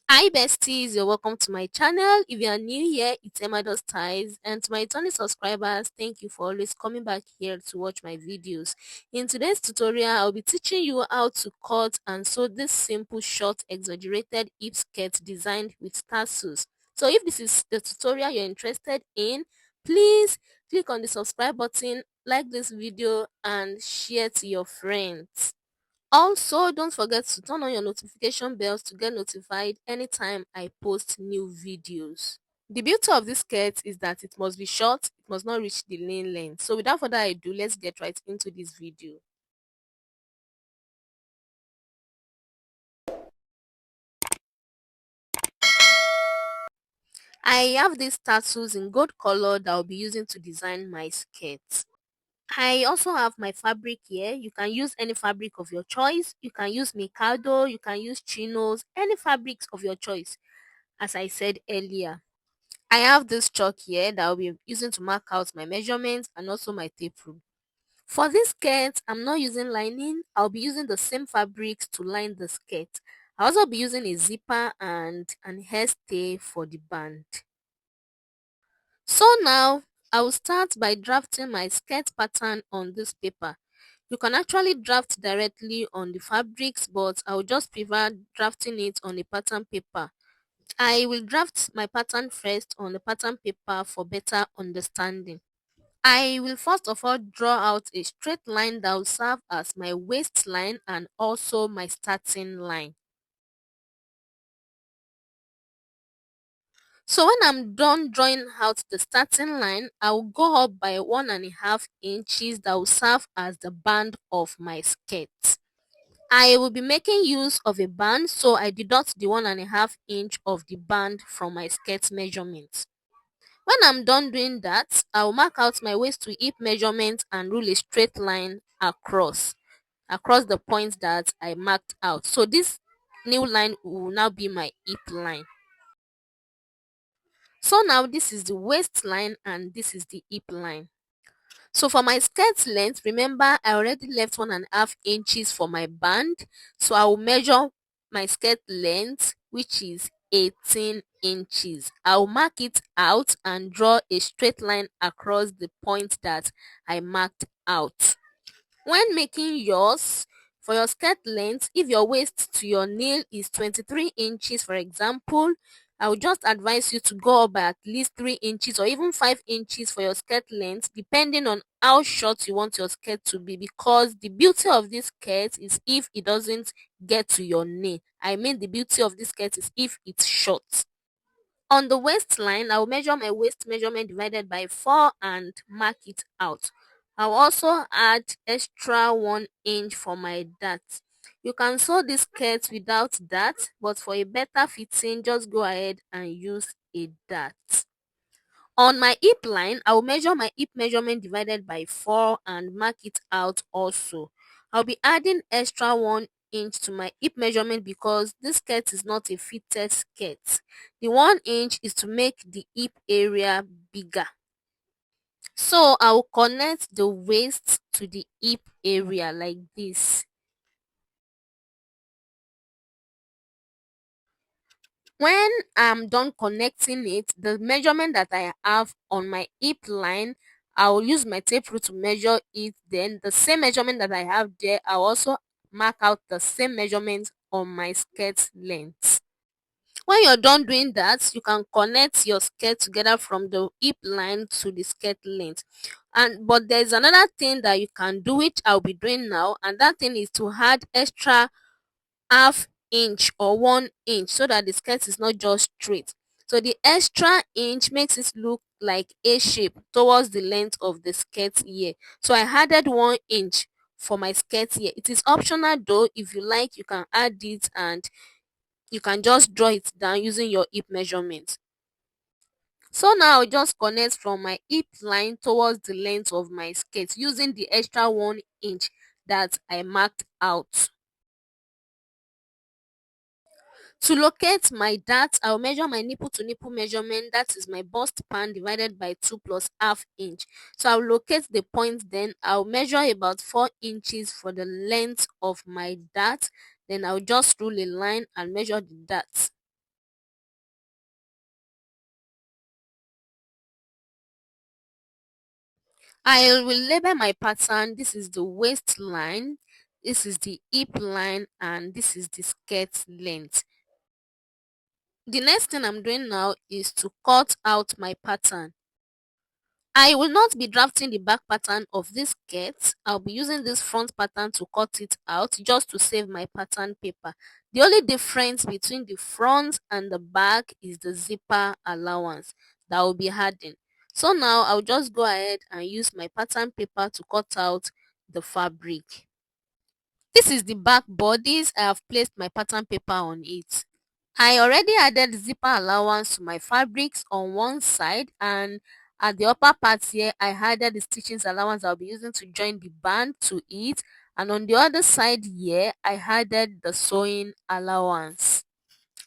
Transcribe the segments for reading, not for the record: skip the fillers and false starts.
Hi besties, you're welcome to my channel. If you are new here, it's EMMADORSTYLES, and to my returning subscribers, thank you for always coming back here to watch my videos. In today's tutorial, I'll be teaching you how to cut and sew this simple short exaggerated hip skirt designed with tassels. So if this is the tutorial you're interested in, please click on the subscribe button, like this video and share to your friends. Also, don't forget to turn on your notification bells to get notified anytime I post new videos. The beauty of this skirt is that it must be short, it must not reach the lane length. So without further ado, let's get right into this video. I have these tassels in gold color that I'll be using to design my skirt. I also have my fabric here. You can use any fabric of your choice. You can use Mikado, you can use chinos, any fabrics of your choice, as I said earlier. I have this chalk here that I'll be using to mark out my measurements and also my tape rule. For this skirt, I'm not using lining. I'll be using the same fabrics to line the skirt. I'll also be using a zipper and an hairstay for the band. So now, I will start by drafting my skirt pattern on this paper. You can actually draft directly on the fabrics, but I will just prefer drafting it on a pattern paper. I will draft my pattern first on the pattern paper for better understanding. I will first of all draw out a straight line that will serve as my waistline and also my starting line. So when I'm done drawing out the starting line, I will go up by 1.5 inches that will serve as the band of my skirt. I will be making use of a band, so I deduct the 1.5 inch of the band from my skirt measurement. When I'm done doing that, I will mark out my waist to hip measurement and rule a straight line across the points that I marked out. So this new line will now be my hip line. So now this is the waistline and this is the hip line. So for my skirt length, remember I already left 1.5 inches for my band. So I will measure my skirt length, which is 18 inches. I will mark it out and draw a straight line across the point that I marked out. When making yours, for your skirt length, if your waist to your nail is 23 inches, for example, I would just advise you to go up by at least 3 inches or even 5 inches for your skirt length, depending on how short you want your skirt to be, because the beauty of this skirt is if it doesn't get to your knee. I mean, the beauty of this skirt is if it's short. On the waistline, I will measure my waist measurement divided by 4 and mark it out. I'll also add extra 1 inch for my dart. You can sew this skirt without dart, but for a better fitting, just go ahead and use a dart. On my hip line, I will measure my hip measurement divided by 4 and mark it out also. I'll be adding extra 1 inch to my hip measurement because this skirt is not a fitted skirt. The 1 inch is to make the hip area bigger. So I will connect the waist to the hip area like this. When I'm done connecting it, the measurement that I have on my hip line, I will use my tape rule to measure it. Then the same measurement that I have there, I'll also mark out the same measurement on my skirt length. When you're done doing that, you can connect your skirt together from the hip line to the skirt length. But there's another thing that you can do, which I'll be doing now, and that thing is to add extra half inch or 1 inch so that the skirt is not just straight. So the extra inch makes it look like a shape towards the length of the skirt here. So I added 1 inch for my skirt here. It is optional though. If you like, you can add it and you can just draw it down using your hip measurement. So now I'll just connect from my hip line towards the length of my skirt using the extra 1 inch that I marked out. To locate my dart, I'll measure my nipple to nipple measurement. That is my bust pan divided by 2 plus half inch. So I'll locate the point, then I'll measure about 4 inches for the length of my dart. Then I'll just rule a line and measure the dart. I will label my pattern. This is the waistline, this is the hip line, and this is the skirt length. The next thing I'm doing now is to cut out my pattern. I will not be drafting the back pattern of this skirt. I'll be using this front pattern to cut it out just to save my pattern paper. The only difference between the front and the back is the zipper allowance that will be adding. So now I'll just go ahead and use my pattern paper to cut out the fabric. This is the back bodice. I have placed my pattern paper on it. I already added zipper allowance to my fabrics on one side, and at the upper part here I added the stitchings allowance I'll be using to join the band to it, and on the other side here I added the sewing allowance.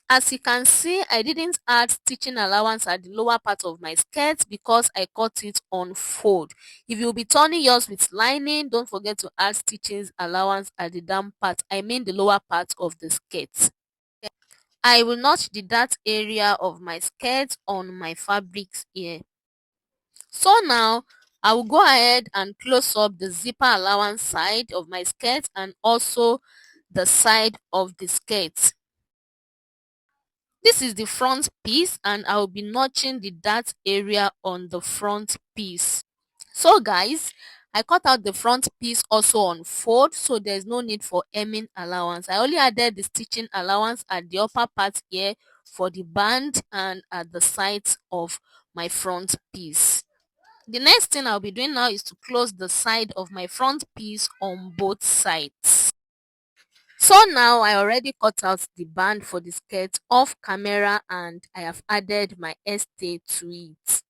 As you can see, I didn't add stitching allowance at the lower part of my skirt because I cut it on fold. If you'll be turning yours with lining, don't forget to add stitching allowance at the down part, I mean the lower part of the skirt. I will notch the dart area of my skirt on my fabrics here. So now I will go ahead and close up the zipper allowance side of my skirt and also the side of the skirt. This is the front piece and I will be notching the dart area on the front piece. So guys, I cut out the front piece also on fold, so there's no need for hemming allowance. I only added the stitching allowance at the upper part here for the band and at the sides of my front piece. The next thing I'll be doing now is to close the side of my front piece on both sides. So now I already cut out the band for the skirt off camera and I have added my stay to it.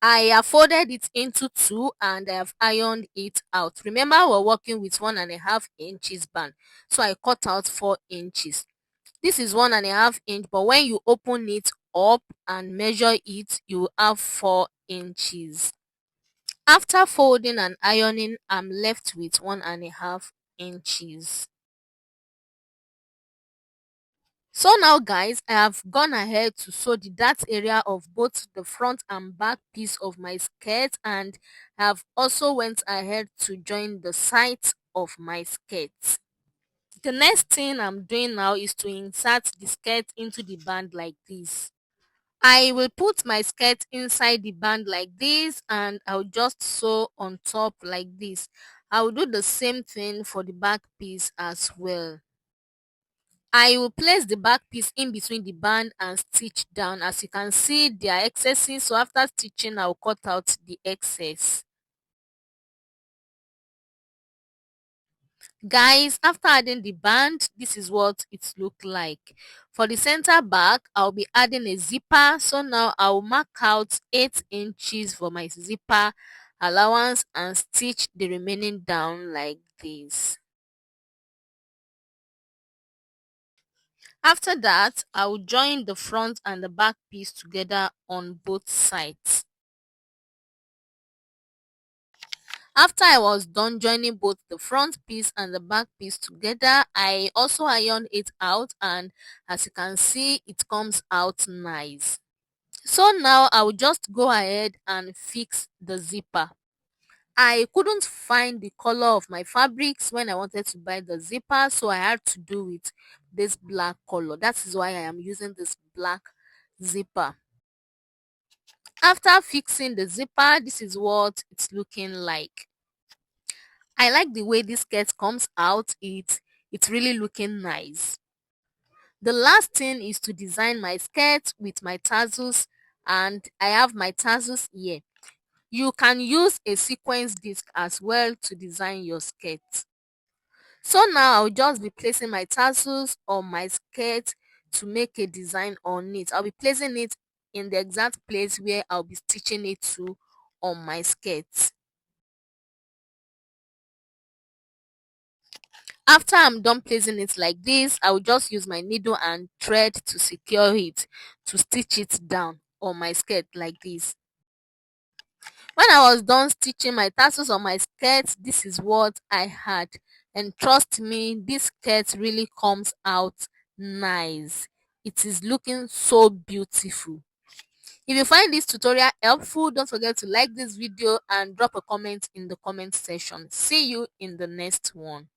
I have folded it into two and I have ironed it out. Remember, we're working with 1.5 inches band, so I cut out 4 inches. This is 1.5 inch, but when you open it up and measure it, you have 4 inches. After folding and ironing, I'm left with 1.5 inches. So now guys, I have gone ahead to sew the dart area of both the front and back piece of my skirt, and I have also went ahead to join the sides of my skirt. The next thing I'm doing now is to insert the skirt into the band like this. I will put my skirt inside the band like this and I'll just sew on top like this. I will do the same thing for the back piece as well. I will place the back piece in between the band and stitch down. As you can see, there are excesses, so after stitching I will cut out the excess. Guys, after adding the band, this is what it looked like. For the center back, I'll be adding a zipper, so now I'll mark out 8 inches for my zipper allowance and stitch the remaining down like this. After that, I will join the front and the back piece together on both sides. After I was done joining both the front piece and the back piece together, I also ironed it out, and as you can see, it comes out nice. So now I will just go ahead and fix the zipper. I couldn't find the color of my fabrics when I wanted to buy the zipper, so I had to do with this black color. That is why I am using this black zipper. After fixing the zipper, this is what it's looking like. I like the way this skirt comes out. It's really looking nice. The last thing is to design my skirt with my tassels, and I have my tassels here. You can use a sequence disc as well to design your skirt. So now I'll just be placing my tassels on my skirt to make a design on it. I'll be placing it in the exact place where I'll be stitching it to on my skirt. After I'm done placing it like this, I will just use my needle and thread to secure it, to stitch it down on my skirt like this. When I was done stitching my tassels on my skirt, this is what I had. And trust me, this skirt really comes out nice. It is looking so beautiful. If you find this tutorial helpful, don't forget to like this video and drop a comment in the comment section. See you in the next one.